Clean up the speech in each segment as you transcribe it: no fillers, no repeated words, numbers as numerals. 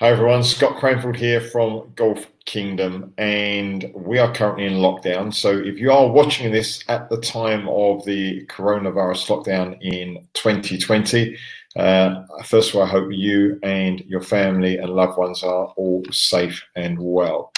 Hi everyone, Scott Cranfield here from Golf Kingdom, and we are currently in lockdown. So if you are watching this at the time of the coronavirus lockdown in 2020, first of all, I hope you and your family and loved ones are all safe and well.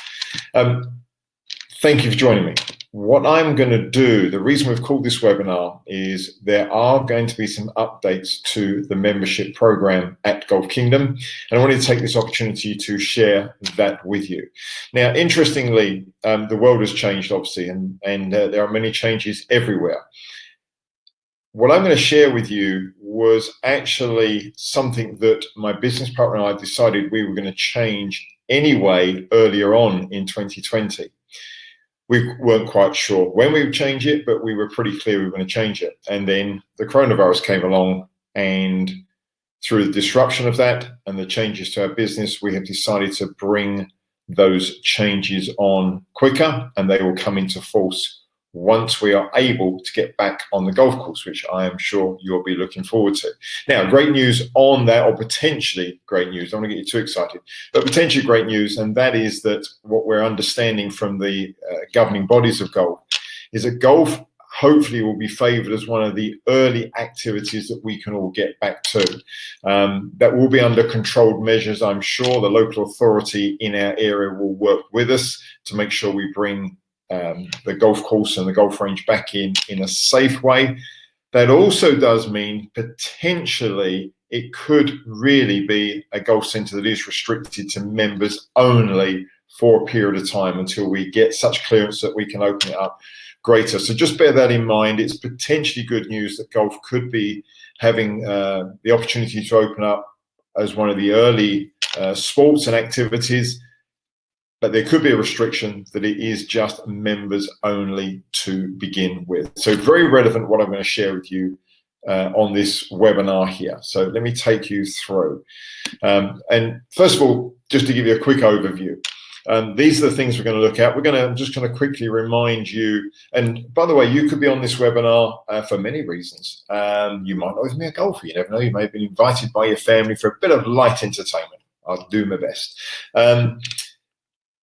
Thank you for joining me. What I'm going to do, the reason we've called this webinar is there are going to be some updates to the membership program at Golf Kingdom, and I wanted to take this opportunity to share that with you. Now, interestingly, the world has changed, obviously, and there are many changes everywhere. What I'm going to share with you was actually something that my business partner and I decided we were going to change anyway earlier on in 2020. We weren't quite sure when we would change it, but we were pretty clear we were going to change it. And then the coronavirus came along, and through the disruption of that and the changes to our business, we have decided to bring those changes on quicker, and they will come into force once we are able to get back on the golf course, which I am sure you'll be looking forward to. Now, great news on that, or potentially great news, I don't want to get you too excited, but potentially great news, and that is that what we're understanding from the governing bodies of golf is that golf hopefully will be favoured as one of the early activities that we can all get back to. That will be under controlled measures. I'm sure the local authority in our area will work with us to make sure we bring the golf course and the golf range back in a safe way. That also does mean potentially it could really be a golf centre that is restricted to members only for a period of time until we get such clearance that we can open it up greater. So just bear that in mind. It's potentially good news that golf could be having the opportunity to open up as one of the early sports and activities. But there could be a restriction that it is just members only to begin with. So very relevant what I'm going to share with you on this webinar here. So let me take you through. And first of all, just to give you a quick overview, these are the things we're going to look at. I'm just going to quickly remind you, and by the way, you could be on this webinar for many reasons. You might not even be a golfer, you never know. You may have been invited by your family for a bit of light entertainment. I'll do my best.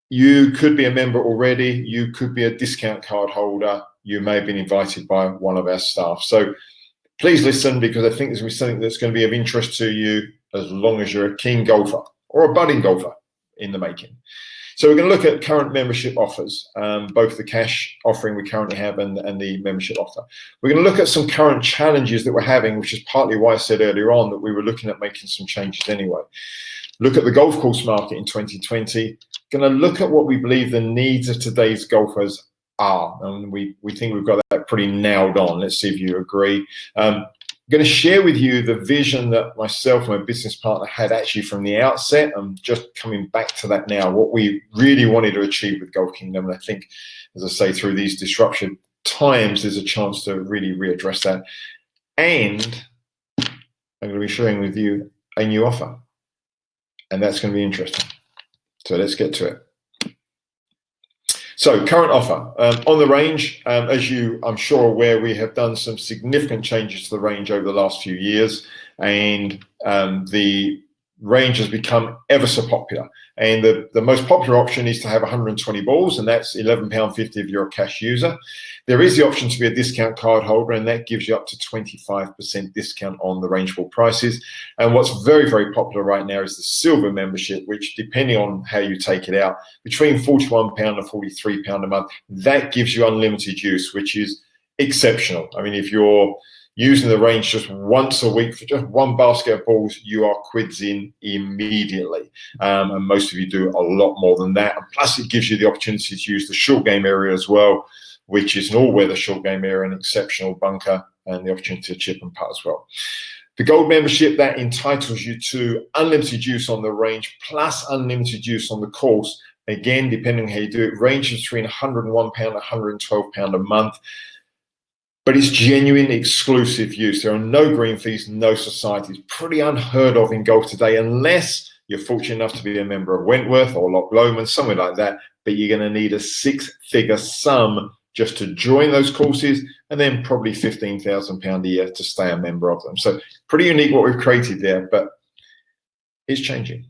You could be a member already. You could be a discount card holder. You may have been invited by one of our staff. So please listen, because I think there's going to be something that's going to be of interest to you as long as you're a keen golfer or a budding golfer in the making. So we're going to look at current membership offers, both the cash offering we currently have and the membership offer. We're going to look at some current challenges that we're having, which is partly why I said earlier on that we were looking at making some changes anyway. Look at the golf course market in 2020. Going to look at what we believe the needs of today's golfers are, and we think we've got that pretty nailed on. Let's see if you agree. I'm going to share with you the vision that myself and my business partner had actually from the outset. I'm just coming back to that now, what we really wanted to achieve with Golf Kingdom. And I think, as I say, through these disruption times, there's a chance to really readdress that. And I'm going to be sharing with you a new offer, and that's going to be interesting. So let's get to it. So current offer on the range, as you I'm sure aware, we have done some significant changes to the range over the last few years, and the range has become ever so popular. And the most popular option is to have 120 balls, and that's £11.50 if you're a cash user. There is the option to be a discount card holder, and that gives you up to 25% discount on the range ball prices. And what's very, very popular right now is the silver membership, which, depending on how you take it out, between £41 and £43 a month, that gives you unlimited use, which is exceptional. I mean, if you're using the range just once a week for just one basket of balls, you are quids in immediately. And most of you do a lot more than that. And plus, it gives you the opportunity to use the short game area as well, which is an all-weather short game area, an exceptional bunker, and the opportunity to chip and putt as well. The gold membership, that entitles you to unlimited use on the range, plus unlimited use on the course. Again, depending on how you do it, ranges between £101 and £112 a month. But it's genuine exclusive use. There are no green fees, no societies. Pretty unheard of in golf today, unless you're fortunate enough to be a member of Wentworth or Loch Lomond, somewhere like that. But you're going to need a six-figure sum just to join those courses, and then probably £15,000 a year to stay a member of them. So pretty unique what we've created there, but it's changing.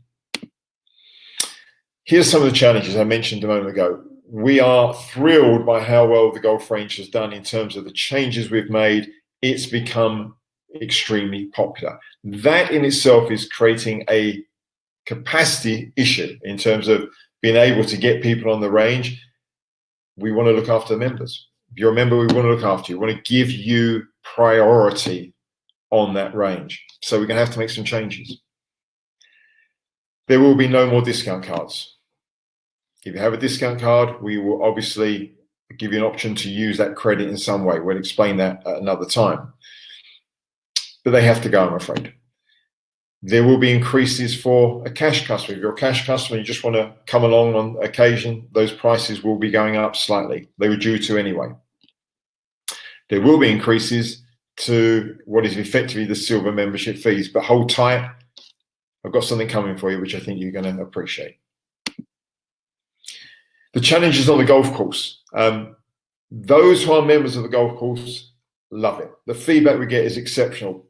Here's some of the challenges I mentioned a moment ago. We are thrilled by how well the golf range has done in terms of the changes we've made. It's become extremely popular. That in itself is creating a capacity issue in terms of being able to get people on the range. We want to look after the members. If you're a member, we want to look after you. We want to give you priority on that range. So we're going to have to make some changes. There will be no more discount cards. If you have a discount card, we will obviously give you an option to use that credit in some way. We'll explain that at another time. But they have to go, I'm afraid. There will be increases for a cash customer. If you're a cash customer, you just want to come along on occasion, those prices will be going up slightly. They were due to anyway. There will be increases to what is effectively the silver membership fees, but hold tight. I've got something coming for you, which I think you're going to appreciate. The challenges on the golf course. Those who are members of the golf course love it. The feedback we get is exceptional.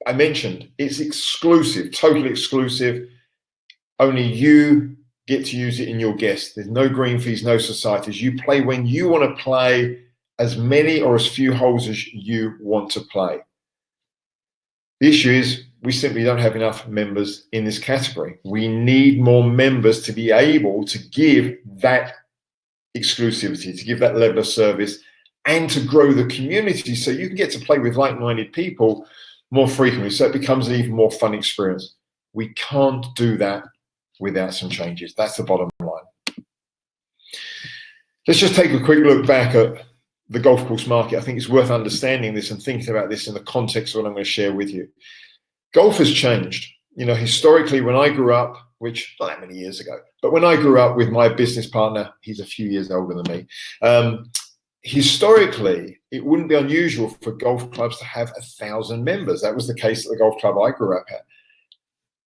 I mentioned it's exclusive, totally exclusive. Only you get to use it in your guests. There's no green fees, no societies. You play when you want to play, as many or as few holes as you want to play. The issue is we simply don't have enough members in this category. We need more members to be able to give that exclusivity, to give that level of service, and to grow the community so you can get to play with like-minded people more frequently, so it becomes an even more fun experience. We can't do that without some changes. That's the bottom line. Let's just take a quick look back at the golf course market. I think it's worth understanding this and thinking about this in the context of what I'm going to share with you. Golf has changed. You know, historically, when I grew up, which not that many years ago, but when I grew up with my business partner, he's a few years older than me, historically, it wouldn't be unusual for golf clubs to have 1,000 members. That was the case at the golf club I grew up at.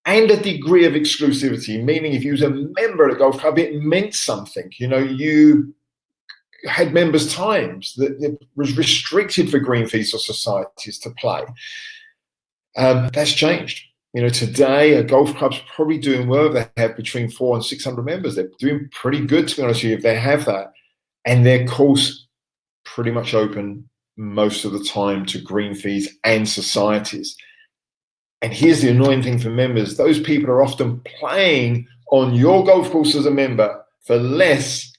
And a degree of exclusivity, meaning if you was a member at a golf club, it meant something. You know, you had members' times that it was restricted for green fees or societies to play. That's changed. You know, today a golf club's probably doing well. They have between 400 and 600 members. They're doing pretty good, to be honest with you, if they have that. And their course pretty much open most of the time to green fees and societies. And here's the annoying thing for members. Those people are often playing on your golf course as a member for less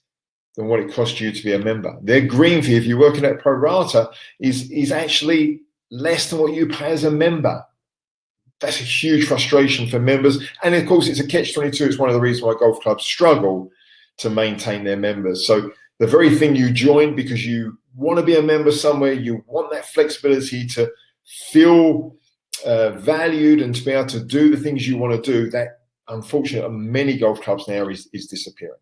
than what it costs you to be a member. Their green fee, if you're working at pro rata, is actually less than what you pay as a member. That's a huge frustration for members. And of course, it's a catch-22. It's one of the reasons why golf clubs struggle to maintain their members. So the very thing you join because you want to be a member somewhere, you want that flexibility to feel valued and to be able to do the things you want to do, that unfortunately many golf clubs now is disappearing.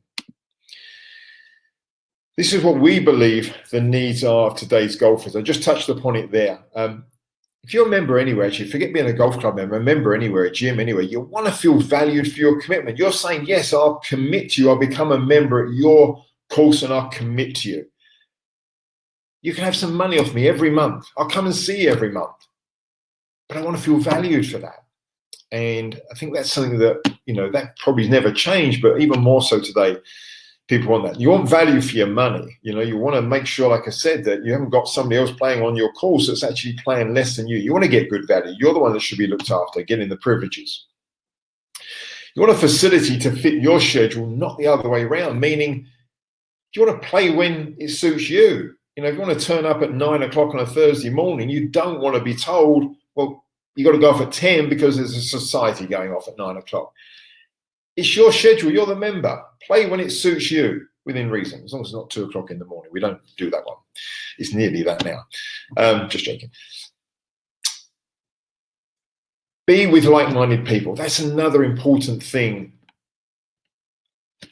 This is what we believe the needs are of today's golfers. I just touched upon it there. If you're a member anywhere, actually, forget being a golf club member, a member anywhere, a gym anywhere, you want to feel valued for your commitment. You're saying, yes, I'll commit to you. I'll become a member at your course and I'll commit to you. You can have some money off me every month. I'll come and see you every month. But I want to feel valued for that. And I think that's something that, you know, that probably never changed, but even more so today, people want that. You want value for your money. You know, you want to make sure, like I said, that you haven't got somebody else playing on your course that's actually playing less than you. You want to get good value. You're the one that should be looked after, getting the privileges. You want a facility to fit your schedule, not the other way around, meaning you want to play when it suits you. You know, if you want to turn up at 9 o'clock on a Thursday morning, you don't want to be told, well, you got to go off at 10 because there's a society going off at 9 o'clock. It's your schedule. You're the member. Play when it suits you, within reason, as long as it's not 2 o'clock in the morning. We don't do that one. It's nearly that now. Just joking. Be with like-minded people. That's another important thing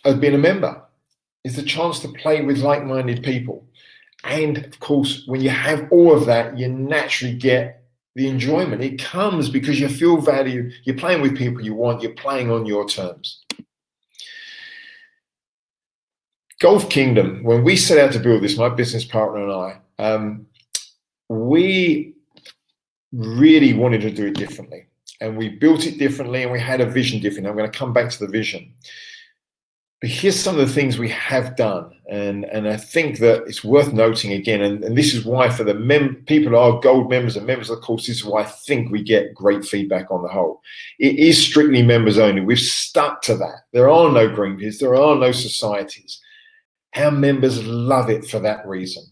of being a member, is the chance to play with like-minded people. And of course, when you have all of that, you naturally get the enjoyment. It comes because you feel valued. You're playing with people you want. You're playing on your terms. Golf Kingdom, when we set out to build this, my business partner and I, we really wanted to do it differently. And we built it differently and we had a vision differently. I'm going to come back to the vision. But here's some of the things we have done, and I think that it's worth noting again, and this is why for the people who are gold members and members of the course, this is why I think we get great feedback on the whole. It is strictly members only. We've stuck to that. There are no green fees, there are no societies. Our members love it for that reason.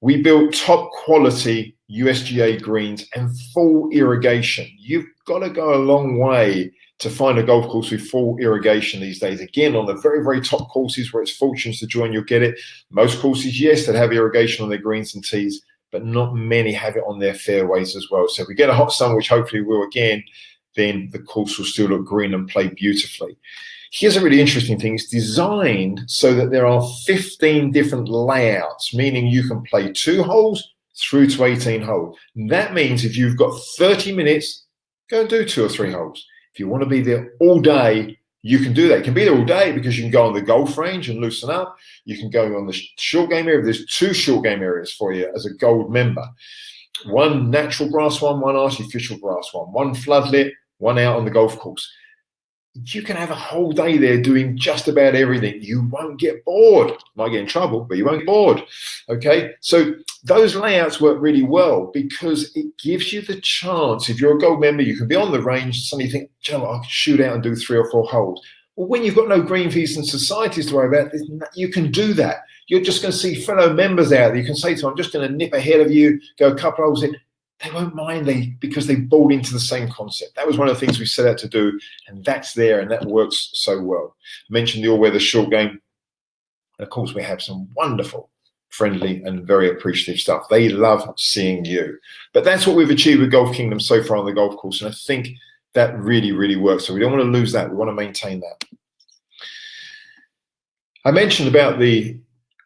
We built top quality USGA greens and full irrigation. You've got to go a long way to find a golf course with full irrigation these days. Again, on the very, very top courses where it's fortunes to join, you'll get it. Most courses, yes, that have irrigation on their greens and tees, but not many have it on their fairways as well. So if we get a hot summer, which hopefully we will again, then the course will still look green and play beautifully. Here's a really interesting thing. It's designed so that there are 15 different layouts, meaning you can play 2 holes through to 18 holes. And that means if you've got 30 minutes, go and do 2 or 3 holes. If you want to be there all day, you can do that. You can be there all day because you can go on the golf range and loosen up. You can go on the short game area. There's 2 short game areas for you as a gold member. One natural grass one artificial grass one floodlit, one out on the golf course. You can have a whole day there doing just about everything. You won't get bored. Might get in trouble, but you won't get bored. Okay, so those layouts work really well because it gives you the chance. If you're a gold member, you can be on the range and suddenly you think, you know what, I can shoot out and do 3 or 4 holes. Well, when you've got no green fees and societies to worry about, you can do that. You're just going to see fellow members out there. You can say to them, I'm just going to nip ahead of you, go a couple holes in. They won't mind because they bought into the same concept. That was one of the things we set out to do, and that's there, and that works so well. I mentioned the all-weather short game. And of course, we have some wonderful, friendly, and very appreciative stuff. They love seeing you. But that's what we've achieved with Golf Kingdom so far on the golf course, and I think that really, really works. So we don't want to lose that. We want to maintain that. I mentioned about the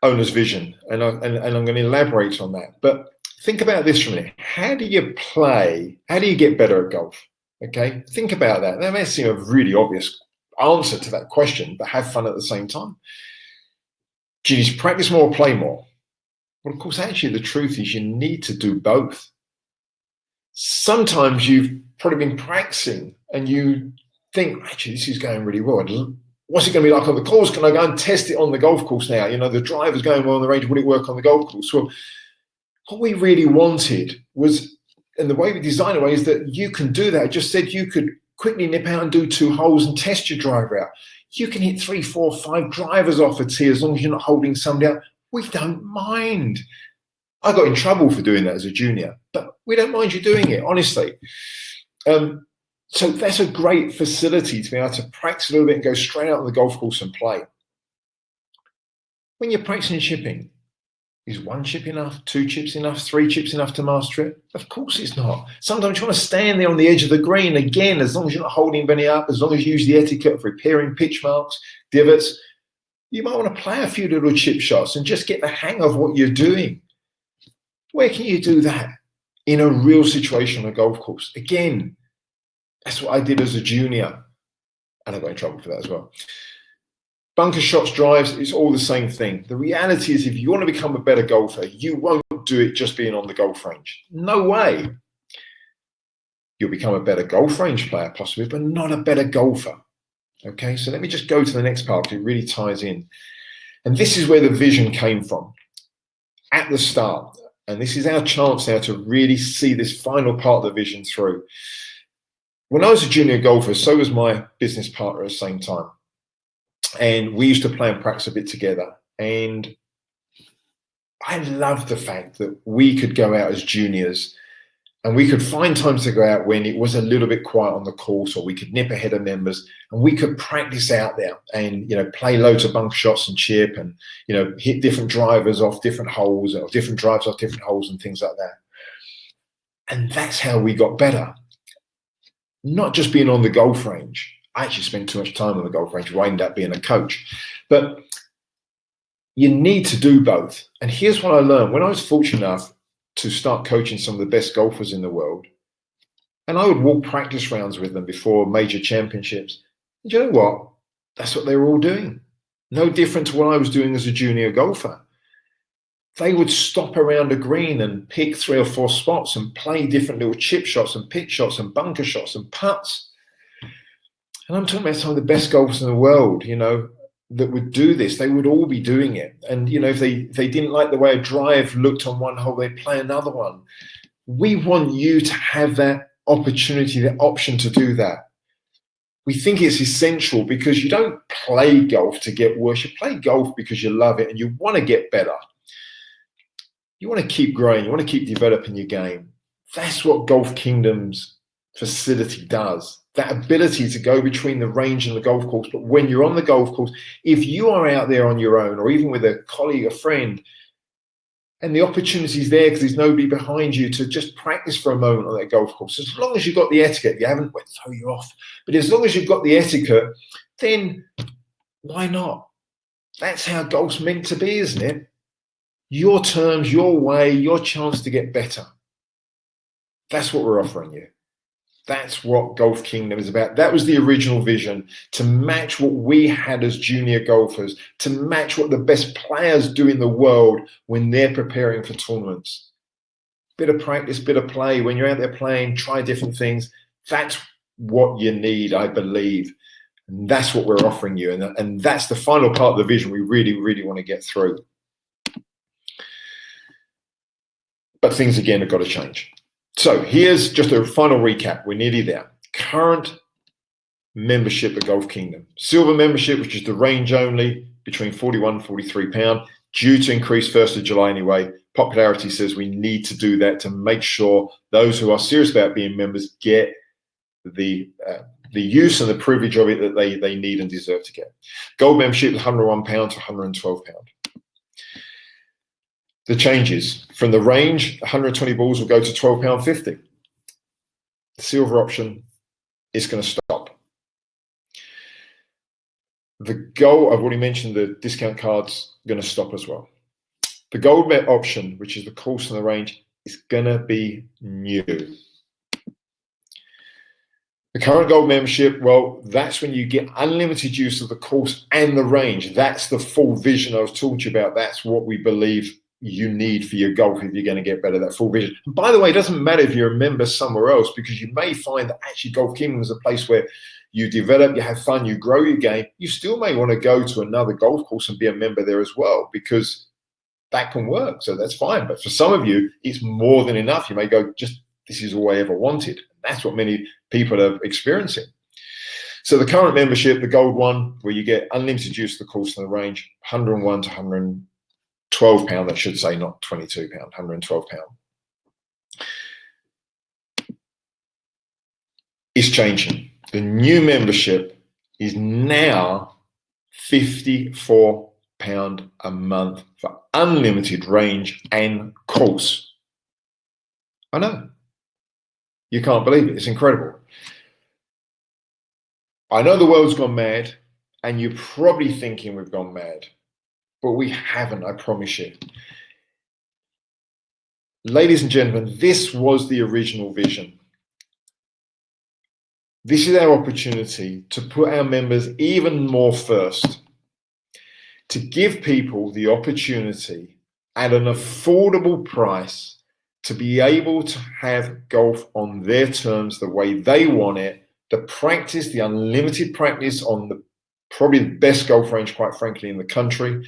owner's vision, and I'm going to elaborate on that. But think about this for a minute. How do you play? How do you get better at golf? Okay, think about that. That may seem a really obvious answer to that question, but have fun at the same time. Do you just practice more or play more? Well, of course, actually, the truth is you need to do both. Sometimes you've probably been practicing and you think, actually, this is going really well. What's it going to be like on the course? Can I go and test it on the golf course now? You know, the driver's going well on the range. Will it work on the golf course? Well, what we really wanted was, and the way we designed it is that you can do that. I just said you could quickly nip out and do 2 holes and test your driver out. You can hit 3, 4, 5 drivers off a tee as long as you're not holding somebody up. We don't mind. I got in trouble for doing that as a junior, but we don't mind you doing it, honestly. So that's a great facility to be able to practice a little bit and go straight out on the golf course and play. When you're practicing chipping, is 1 chip enough, 2 chips enough, 3 chips enough to master it? Of course it's not. Sometimes you want to stand there on the edge of the green, again, as long as you're not holding any up, as long as you use the etiquette of repairing pitch marks, divots, you might want to play a few little chip shots and just get the hang of what you're doing. Where can you do that? In a real situation on a golf course. Again, that's what I did as a junior, and I got in trouble for that as well. Bunker shots, drives, it's all the same thing. The reality is if you want to become a better golfer, you won't do it just being on the golf range. No way. You'll become a better golf range player possibly, but not a better golfer. Okay, so let me just go to the next part because it really ties in. And this is where the vision came from at the start. And this is our chance now to really see this final part of the vision through. When I was a junior golfer, so was my business partner at the same time. And we used to play and practice a bit together. And I loved the fact that we could go out as juniors and we could find times to go out when it was a little bit quiet on the course, or we could nip ahead of members and we could practice out there and, you know, play loads of bunker shots and chip and, you know, hit different drivers off different holes or different drives off different holes and things like that. And that's how we got better. Not just being on the golf range. I actually spent too much time on the golf range. I ended up being a coach. But you need to do both. And here's what I learned. When I was fortunate enough to start coaching some of the best golfers in the world, and I would walk practice rounds with them before major championships. And you know what? That's what they were all doing. No different to what I was doing as a junior golfer. They would stop around a green and pick 3 or 4 spots and play different little chip shots and pitch shots and bunker shots and putts. And I'm talking about some of the best golfers in the world, you know, that would do this, they would all be doing it. And, you know, if they didn't like the way a drive looked on one hole, they'd play another one. We want you to have that opportunity, that option to do that. We think it's essential because you don't play golf to get worse. You play golf because you love it and you want to get better. You want to keep growing. You want to keep developing your game. That's what Golf Kingdom's facility does. That ability to go between the range and the golf course. But when you're on the golf course, if you are out there on your own or even with a colleague, a friend, and the opportunity's there because there's nobody behind you to just practice for a moment on that golf course, as long as you've got the etiquette, you haven't, well, throw you off. But as long as you've got the etiquette, then why not? That's how golf's meant to be, isn't it? Your terms, your way, your chance to get better. That's what we're offering you. That's what Golf Kingdom is about. That was the original vision, to match what we had as junior golfers, to match what the best players do in the world when they're preparing for tournaments. Bit of practice, bit of play. When you're out there playing, try different things. That's what you need, I believe. And that's what we're offering you. And that's the final part of the vision we really, really want to get through. But things, again, have got to change. So here's just a final recap. We're nearly there. Current membership at Golf Kingdom. Silver membership, which is the range only, between £41 and £43, due to increase 1st of July anyway. Popularity says we need to do that to make sure those who are serious about being members get the use and the privilege of it that they need and deserve to get. Gold membership is £101 to £112. The changes from the range, 120 balls will go to £12.50. The silver option is going to stop. The gold, I've already mentioned, the discount cards are going to stop as well. The gold option, which is the course and the range, is going to be new. The current gold membership, well, that's when you get unlimited use of the course and the range. That's the full vision I was talking to you about. That's what we believe you need for your golf if you're going to get better, that full vision. And by the way, it doesn't matter if you're a member somewhere else, because you may find that actually Golf Kingdom is a place where you develop, you have fun, you grow your game. You still may want to go to another golf course and be a member there as well, because that can work. So that's fine. But for some of you, it's more than enough. You may go, just this is all I ever wanted. That's what many people are experiencing. So the current membership, the gold one, where you get unlimited use of the course and the range, £101 to £112, I should say, not £22, £112. Is changing. The new membership is now £54 a month for unlimited range and course. I know. You can't believe it. It's incredible. I know the world's gone mad, and you're probably thinking we've gone mad, but we haven't, I promise you. Ladies and gentlemen, this was the original vision. This is our opportunity to put our members even more first, to give people the opportunity at an affordable price to be able to have golf on their terms, the way they want it, the practice, the unlimited practice on the probably the best golf range, quite frankly, in the country,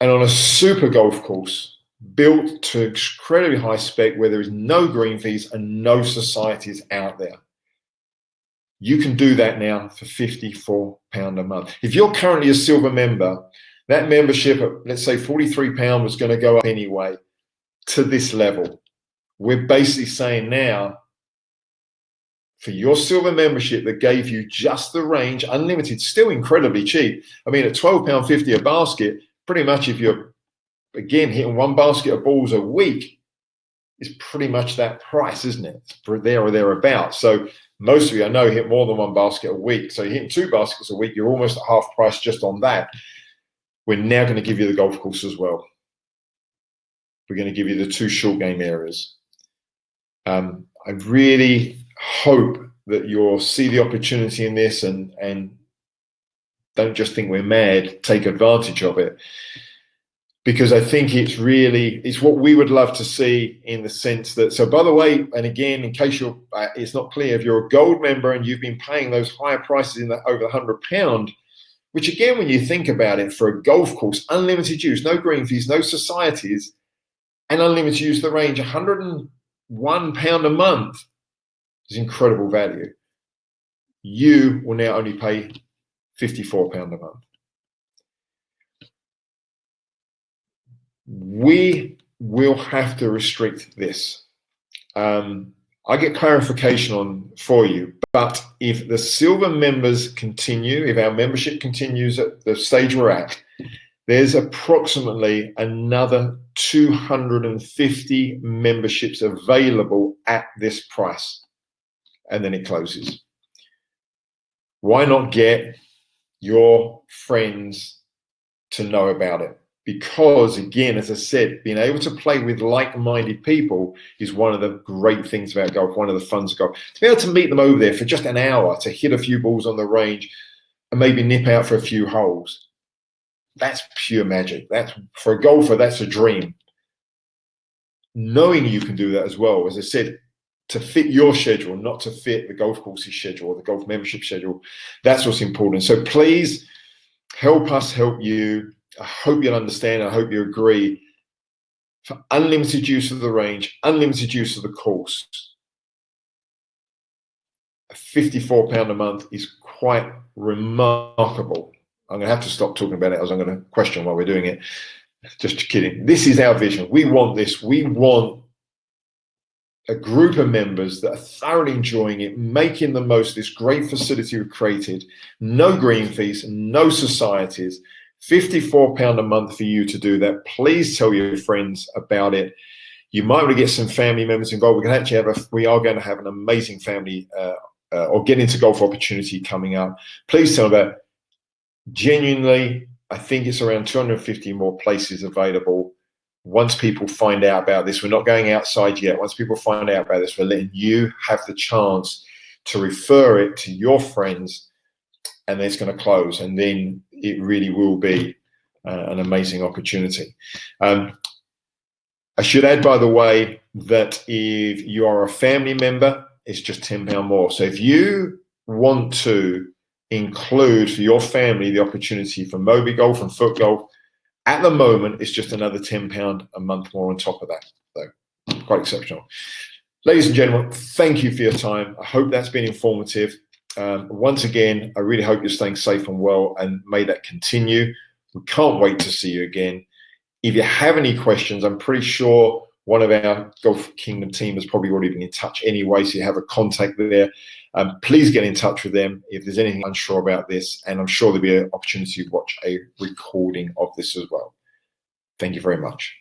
and on a super golf course built to incredibly high spec where there is no green fees and no societies out there. You can do that now for £54 a month. If you're currently a silver member, that membership at, let's say, £43 was going to go up anyway to this level. We're basically saying now, for your silver membership that gave you just the range, unlimited, still incredibly cheap. I mean, at £12.50 a basket, pretty much if you're, again, hitting one basket of balls a week, it's pretty much that price, isn't it? It's there or thereabouts. So most of you, I know, hit more than one basket a week. So you're hitting 2 baskets a week, you're almost at half price just on that. We're now going to give you the golf course as well. We're going to give you the 2 short game areas. I really hope that you'll see the opportunity in this and don't just think we're mad, take advantage of it. Because I think it's what we would love to see, in the sense that, so by the way, and again, in case it's not clear, if you're a gold member and you've been paying those higher prices over £100, which again, when you think about it, for a golf course, unlimited use, no green fees, no societies, and unlimited use of the range, £101 a month is incredible value. You will now only pay £54 a month. We will have to restrict this. I get clarification on for you, but if the silver members continue, if our membership continues at the stage we're at, there's approximately another 250 memberships available at this price, and then it closes. Why not get your friends to know about it? Because again, as I said, being able to play with like-minded people is one of the great things about golf, one of the funs of golf. To be able to meet them over there for just an hour, to hit a few balls on the range and maybe nip out for a few holes, that's pure magic. That's, for a golfer, that's a dream. Knowing you can do that as well, as I said, to fit your schedule, not to fit the golf course's schedule or the golf membership schedule, that's what's important. So please help us help you. I hope you'll understand. I hope you agree. For unlimited use of the range, unlimited use of the course, £54 a month is quite remarkable. I'm going to have to stop talking about it, as I'm going to question while we're doing it. Just kidding. This is our vision. We want this. We want a group of members that are thoroughly enjoying it, making the most of this great facility we've created. No green fees, no societies. £54 a month for you to do that. Please tell your friends about it. You might want to get some family members involved. We are going to have an amazing family or get into golf opportunity coming up. Please tell them about it. Genuinely, I think it's around 250 more places available. Once people find out about this, we're not going outside yet. Once people find out about this, we're letting you have the chance to refer it to your friends, and then it's going to close, and then it really will be an amazing opportunity. I should add, by the way, that if you are a family member, it's just £10 more. So if you want to include for your family the opportunity for Moby Golf and Foot Golf, at the moment, it's just another £10 a month more on top of that. So quite exceptional. Ladies and gentlemen, thank you for your time. I hope that's been informative. Once again, I really hope you're staying safe and well, and may that continue. We can't wait to see you again. If you have any questions, I'm pretty sure one of our Golf Kingdom team has probably already been in touch anyway, so you have a contact there. Please get in touch with them if there's anything unsure about this, and I'm sure there'll be an opportunity to watch a recording of this as well. Thank you very much.